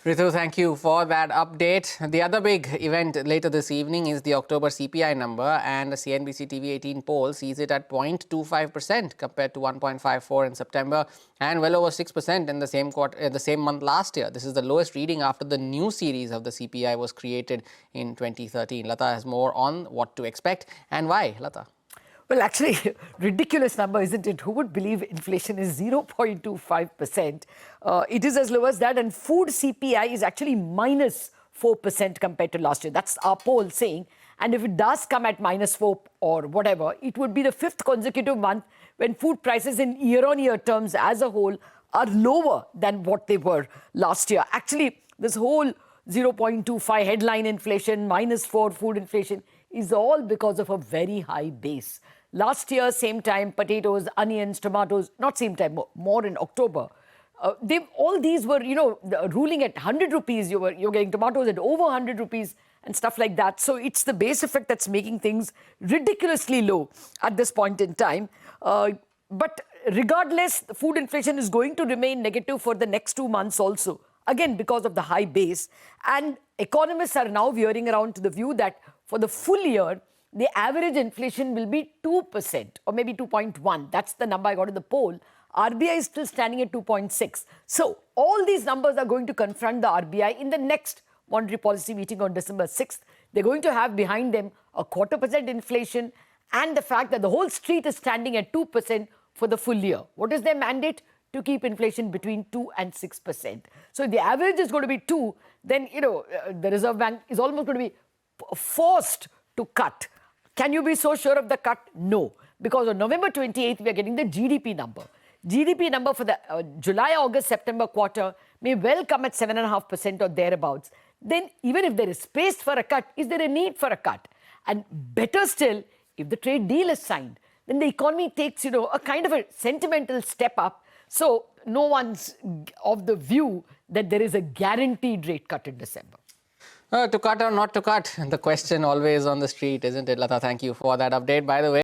Ritu, thank you for that update. The other big event later this evening is the October CPI number, and the CNBC TV18 poll sees it at 0.25% compared to 1.54 in September and well over 6% in the same quarter, the same month last year. This is the lowest reading after the new series of the CPI was created in 2013. Latha has more on what to expect and why. Latha. Well, actually, ridiculous number, isn't it? Who would believe inflation is 0.25%? It is as low as that, and food CPI is actually minus 4% compared to last year. That's our poll saying. And if it does come at minus 4 or whatever, it would be the 5th consecutive month when food prices in year-on-year terms as a whole are lower than what they were last year. Actually, this whole 0.25 headline inflation, minus 4 food inflation is all because of a very high base. Last year, same time, potatoes, onions, tomatoes, not same time, more in October. All these were, ruling at 100 rupees. You're getting tomatoes at over 100 rupees and stuff like that. So it's the base effect that's making things ridiculously low at this point in time. But regardless, food inflation is going to remain negative for the next 2 months also. Again, because of the high base. And economists are now veering around to the view that for the full year, the average inflation will be 2% or maybe 2.1. That's the number I got in the poll. RBI is still standing at 2.6. So all these numbers are going to confront the RBI in the next monetary policy meeting on December 6th. They're going to have behind them a 0.25% inflation and the fact that the whole street is standing at 2% for the full year. What is their mandate? To keep inflation between 2 and 6%. So if the average is going to be 2, then, the Reserve Bank is almost going to be forced to cut. Can you be so sure of the cut? No. Because on November 28th, we are getting the GDP number. GDP number for the July, August, September quarter may well come at 7.5% or thereabouts. Then even if there is space for a cut, is there a need for a cut? And better still, if the trade deal is signed, then the economy takes, a kind of a sentimental step up. So no one's of the view that there is a guaranteed rate cut in December. To cut or not to cut, the question always on the street, isn't it, Latha? Thank you for that update. By the way,